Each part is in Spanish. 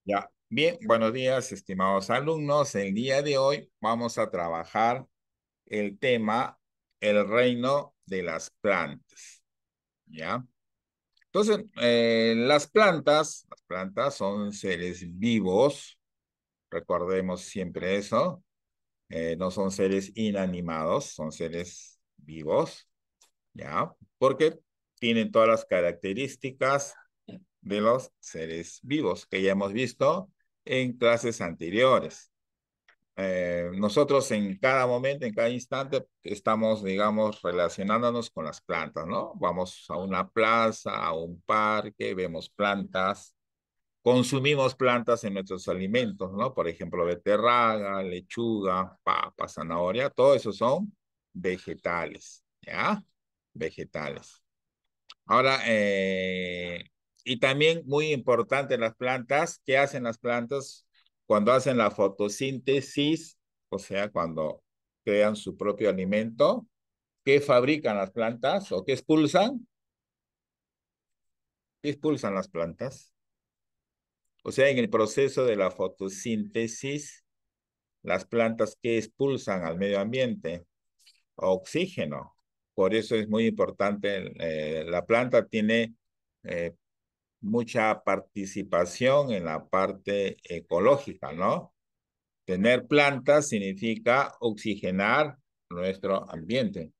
Ya, bien, buenos días, estimados alumnos. El día de hoy vamos a trabajar el tema el reino de las plantas, ¿ya? Entonces, las plantas son seres vivos, recordemos siempre eso, no son seres inanimados, son seres vivos, ¿ya? Porque tienen todas las características de los seres vivos que ya hemos visto en clases anteriores. Nosotros en cada momento, en cada instante, estamos, digamos, relacionándonos con las plantas, ¿no? Vamos a una plaza, a un parque, vemos plantas, consumimos plantas en nuestros alimentos, ¿no? Por ejemplo, beterraga, lechuga, papa, zanahoria, todo eso son vegetales, ¿ya? Vegetales. Ahora, y también muy importante las plantas, ¿qué hacen las plantas cuando hacen la fotosíntesis? O sea, cuando crean su propio alimento, ¿qué fabrican las plantas o qué expulsan? ¿Qué expulsan las plantas? O sea, en el proceso de la fotosíntesis, las plantas ¿qué expulsan al medio ambiente? Oxígeno. Por eso es muy importante, la planta tiene eh, mucha participación en la parte ecológica, ¿no? Tener plantas significa oxigenar nuestro ambiente.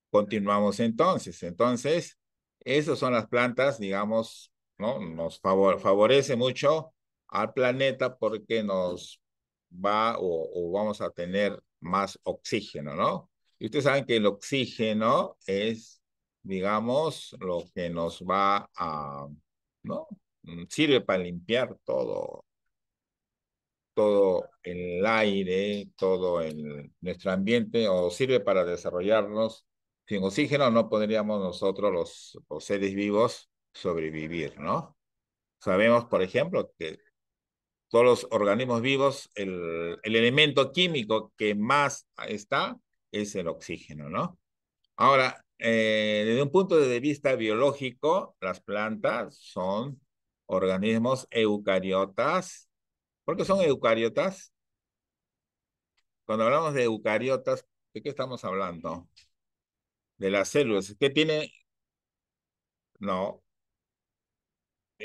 Continuamos entonces. Entonces, esas son las plantas, digamos, ¿no? Nos favorece mucho al planeta porque nos va o vamos a tener más oxígeno, ¿no? Y ustedes saben que el oxígeno es, digamos, lo que nos va a, ¿no? Sirve para limpiar todo el aire, nuestro ambiente, o sirve para desarrollarnos. Sin oxígeno no podríamos nosotros, los seres vivos, sobrevivir, ¿no? Sabemos, por ejemplo, que todos los organismos vivos, el elemento químico que más está es el oxígeno, ¿no? Ahora, desde un punto de vista biológico, las plantas son organismos eucariotas. ¿Por qué son eucariotas? Cuando hablamos de eucariotas, ¿de qué estamos hablando? De las células. ¿Qué tiene? No.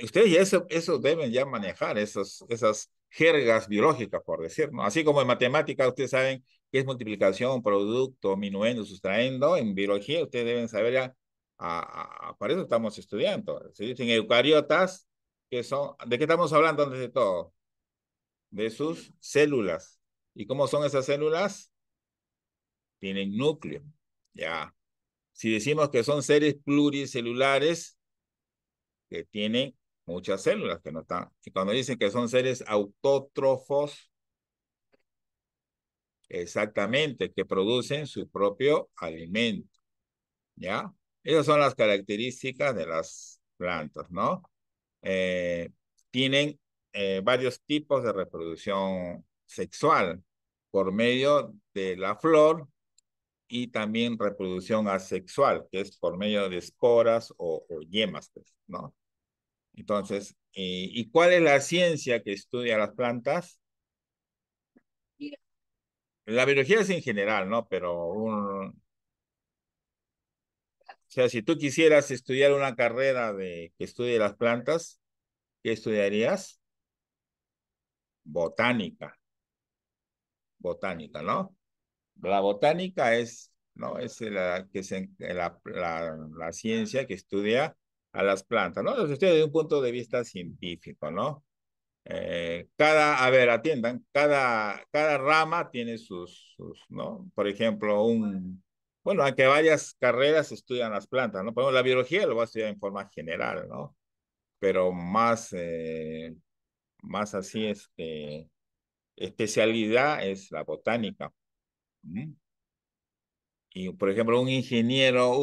Ustedes ya eso deben ya manejar, esas jergas biológicas, por decir, ¿no? Así como en matemática, ustedes saben qué es multiplicación, producto, minuendo, sustraendo. En biología, ustedes deben saber ya, para eso estamos estudiando. Se dicen eucariotas, que son, ¿de qué estamos hablando antes de todo? De sus células. ¿Y cómo son esas células? Tienen núcleo. Ya. Si decimos que son seres pluricelulares que tienen muchas células que no están. Y cuando dicen que son seres autótrofos, exactamente, que producen su propio alimento, ¿ya? Esas son las características de las plantas, ¿no? Eh, Tienen varios tipos de reproducción sexual por medio de la flor y también reproducción asexual, que es por medio de esporas o yemas, pues, ¿no? Entonces, ¿y cuál es la ciencia que estudia las plantas? La biología es en general, ¿no? Pero, o sea, si tú quisieras estudiar una carrera que estudie las plantas, ¿qué estudiarías? Botánica, botánica, ¿no? La botánica es, ¿no? Es la ciencia que estudia a las plantas, ¿no? Los estudia desde un punto de vista científico, ¿no? A ver, atiendan, cada rama tiene ¿no? Por ejemplo, bueno, aunque varias carreras estudian las plantas, ¿no? Por ejemplo, la biología lo va a estudiar en forma general, ¿no? Pero más así es que especialidad es la botánica. ¿Mm? Y, por ejemplo, un ingeniero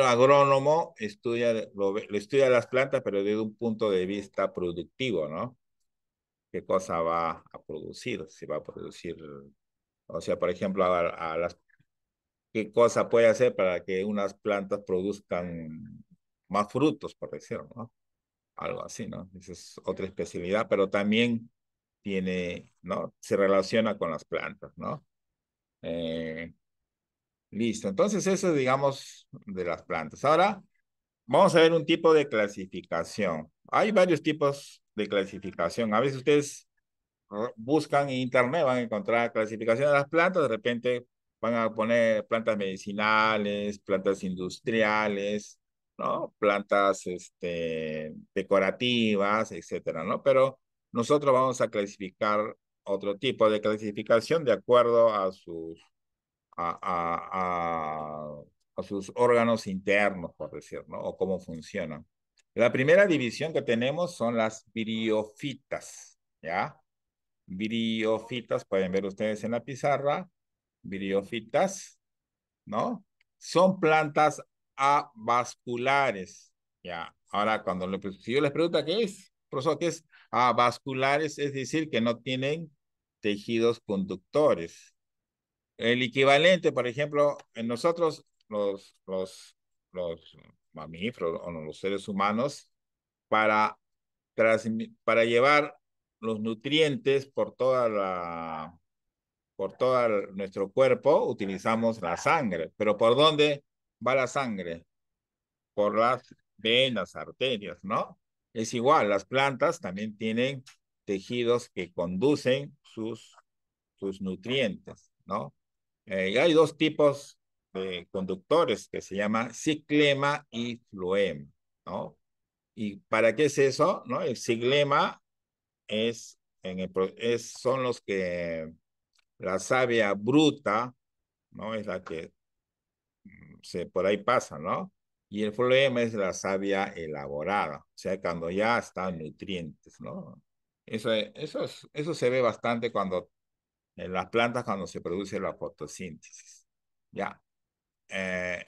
agrónomo lo estudia las plantas, pero desde un punto de vista productivo, ¿no? Qué cosa va a producir, si va a producir, o sea, por ejemplo, qué cosa puede hacer para que unas plantas produzcan más frutos, por decirlo, ¿no? Algo así, ¿no? Esa es otra especialidad, pero también tiene, ¿no? Se relaciona con las plantas, ¿no? Eh, listo. Entonces, eso es, digamos, de las plantas. Ahora, vamos a ver un tipo de clasificación. Hay varios tipos de clasificación. A veces ustedes buscan en internet, van a encontrar clasificación de las plantas, de repente van a poner plantas medicinales, plantas industriales, ¿no? Plantas decorativas, etcétera, ¿no? Pero nosotros vamos a clasificar otro tipo de clasificación de acuerdo a a, a, a sus órganos internos, por decir, ¿no? O cómo funcionan. La primera división que tenemos son las briofitas, ¿ya? Briofitas, pueden ver ustedes en la pizarra, briofitas, ¿no? Son plantas avasculares, ¿ya? Ahora, si yo les pregunto qué es, profesor, ¿qué es avasculares? Es decir, que no tienen tejidos conductores. El equivalente, por ejemplo, en nosotros, los mamíferos o los seres humanos, para, para llevar los nutrientes por todo nuestro cuerpo, utilizamos la sangre. Pero ¿por dónde va la sangre? Por las venas, arterias, ¿no? Es igual, las plantas también tienen tejidos que conducen sus nutrientes, ¿no? Y hay dos tipos de conductores que se llama ciclema y floema, ¿no? ¿Y para qué es eso? ¿No? El ciclema son los que la savia bruta, ¿no? Es la que por ahí pasa, ¿no? Y el floema es la savia elaborada, o sea, cuando ya están nutrientes, ¿no? Eso se ve bastante en las plantas cuando se produce la fotosíntesis. Ya.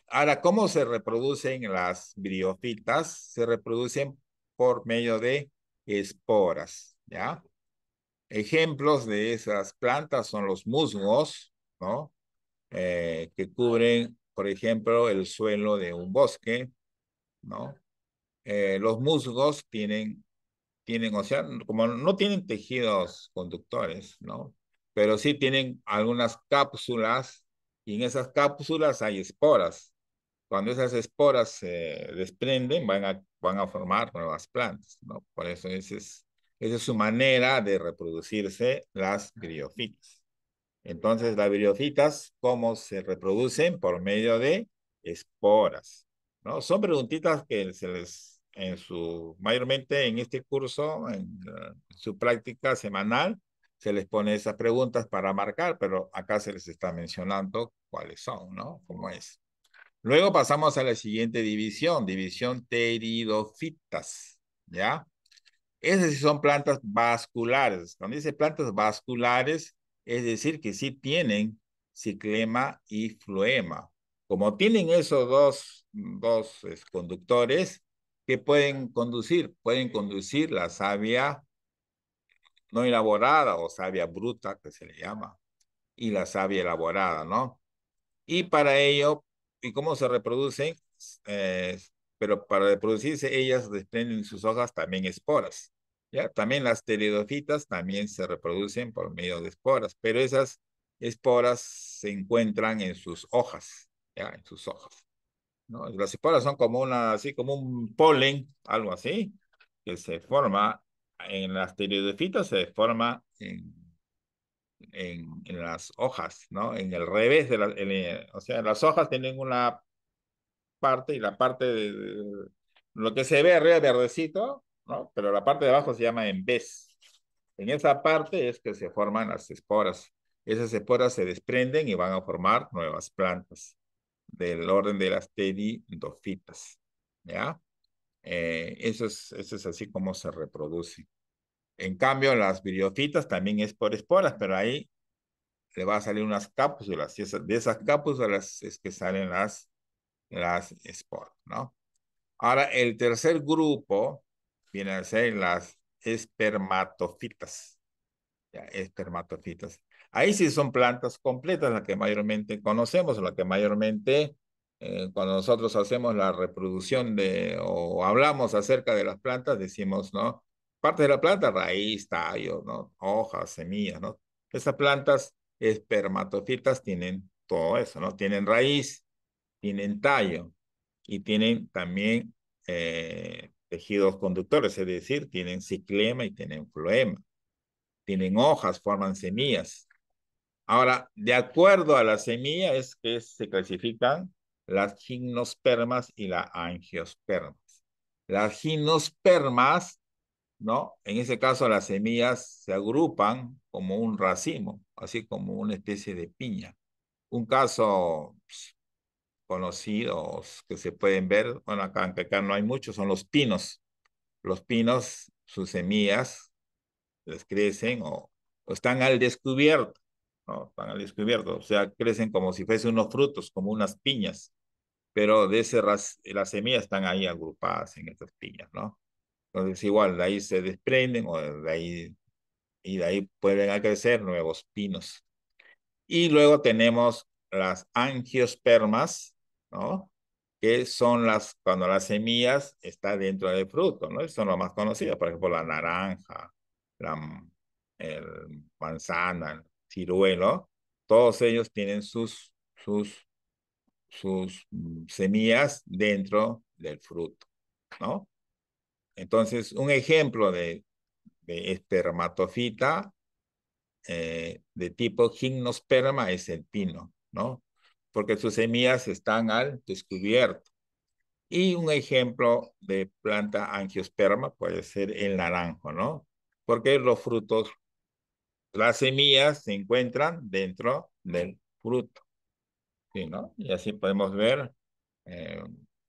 Ahora, ¿cómo se reproducen las briofitas? Se reproducen por medio de esporas, ¿ya? Ejemplos de esas plantas son los musgos, ¿no? Que cubren, por ejemplo, el suelo de un bosque, ¿no? Los musgos o sea, como no tienen tejidos conductores, ¿no? Pero sí tienen algunas cápsulas y en esas cápsulas hay esporas. Cuando esas esporas se desprenden, van a formar nuevas plantas, ¿no? Por eso esa es su manera de reproducirse las briofitas. Entonces, las briofitas, ¿cómo se reproducen? Por medio de esporas, ¿no? Son preguntitas que mayormente en este curso, en su práctica semanal, se les pone esas preguntas para marcar, pero acá se les está mencionando cuáles son, ¿no? ¿Cómo es? Luego pasamos a la siguiente división pteridofitas, ¿ya? Esas sí son plantas vasculares. Cuando dice plantas vasculares, es decir, que sí tienen ciclema y floema. Como tienen esos dos conductores, ¿qué pueden conducir? Pueden conducir la savia no elaborada o savia bruta, que se le llama, y la savia elaborada, ¿no? Y para ello, ¿y cómo se reproducen? Eh, pero para reproducirse, ellas desprenden en sus hojas también esporas. ¿Ya? También las pteridofitas también se reproducen por medio de esporas, pero esas esporas se encuentran en sus hojas, ¿ya? En sus hojas, ¿no? Las esporas son como así como un polen, algo así, que se forma en las pteridofitas, se forma en las hojas, ¿no? En el revés o sea, las hojas tienen una parte y la parte de lo que se ve arriba verdecito, ¿no? Pero la parte de abajo se llama en vez. En esa parte es que se forman las esporas. Esas esporas se desprenden y van a formar nuevas plantas del orden de las pteridofitas, ¿ya? Eso es así como se reproduce. En cambio, las viriofitas también es por esporas, pero ahí le va a salir unas cápsulas y de esas cápsulas es que salen las esporas, ¿no? Ahora, el tercer grupo viene a ser las espermatofitas. Ya, espermatofitas. Ahí sí son plantas completas las que mayormente conocemos, las que mayormente cuando nosotros hacemos la reproducción de o hablamos acerca de las plantas, decimos, ¿no? Parte de la planta, raíz, tallo, ¿no? Hojas, semillas, ¿no? Esas plantas espermatofitas tienen todo eso, ¿no? Tienen raíz, tienen tallo y tienen también tejidos conductores, es decir, tienen ciclema y tienen floema, tienen hojas, forman semillas. Ahora, de acuerdo a la semilla es que se clasifican las gimnospermas y las angiospermas. Las gimnospermas, ¿no? En ese caso las semillas se agrupan como un racimo, así como una especie de piña. Un caso conocidos que se pueden ver, bueno, acá no hay muchos, son los pinos. Los pinos, sus semillas les crecen o están al descubierto, ¿no? Están al descubierto, o sea, crecen como si fuesen unos frutos, como unas piñas, pero de ese las semillas están ahí agrupadas en estas piñas, ¿no? Entonces, igual, de ahí se desprenden o de ahí, y de ahí pueden crecer nuevos pinos. Y luego tenemos las angiospermas, ¿no? Que son cuando las semillas están dentro del fruto, ¿no? Son las más conocidas, por ejemplo, la naranja, la el manzana, el ciruelo, todos ellos tienen sus semillas dentro del fruto, ¿no? Entonces, un ejemplo de espermatofita de tipo gimnosperma es el pino, ¿no? Porque sus semillas están al descubierto. Y un ejemplo de planta angiosperma puede ser el naranjo, ¿no? Porque los frutos, las semillas se encuentran dentro del fruto, ¿sí, no? Y así podemos ver eh,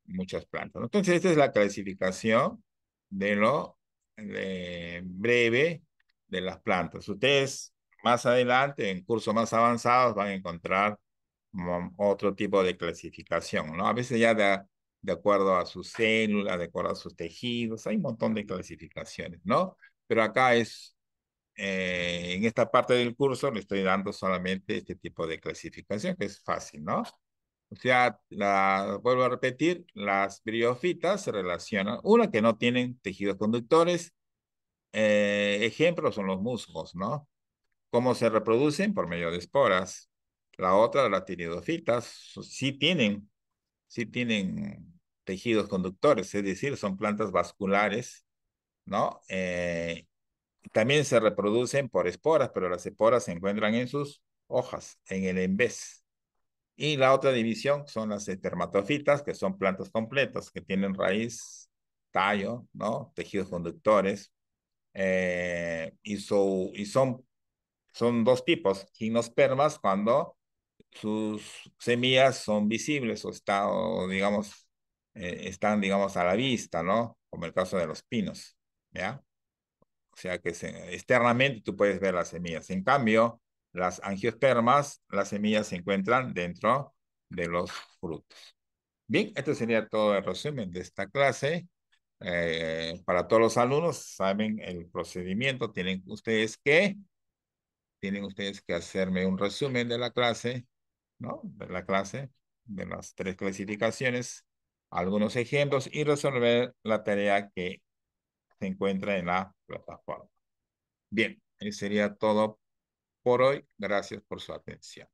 muchas plantas, ¿no? Entonces, esta es la clasificación de lo breve de las plantas. Ustedes más adelante, en cursos más avanzados, van a encontrar otro tipo de clasificación, ¿no? A veces ya de acuerdo a sus células, de acuerdo a sus tejidos, hay un montón de clasificaciones, ¿no? Pero acá en esta parte del curso le estoy dando solamente este tipo de clasificación, que es fácil, ¿no? O sea, vuelvo a repetir, las briofitas se relacionan, una que no tienen tejidos conductores, ejemplos son los musgos, ¿no? ¿Cómo se reproducen? Por medio de esporas. La otra, las tiridofitas, sí tienen tejidos conductores, es decir, son plantas vasculares, ¿no? También se reproducen por esporas, pero las esporas se encuentran en sus hojas, en el envés. Y la otra división son las espermatofitas, que son plantas completas, que tienen raíz, tallo, ¿no? Tejidos conductores. Y son dos tipos, gimnospermas, cuando sus semillas son visibles digamos, están, digamos, a la vista, ¿no? Como el caso de los pinos, ¿ya? O sea que externamente tú puedes ver las semillas. En cambio, las angiospermas, las semillas se encuentran dentro de los frutos. Bien, esto sería todo el resumen de esta clase. Para todos los alumnos, saben el procedimiento. Tienen ustedes que hacerme un resumen de la clase, ¿no? De la clase, de las tres clasificaciones, algunos ejemplos y resolver la tarea que se encuentra en la plataforma. Bien, eso sería todo por hoy. Gracias por su atención.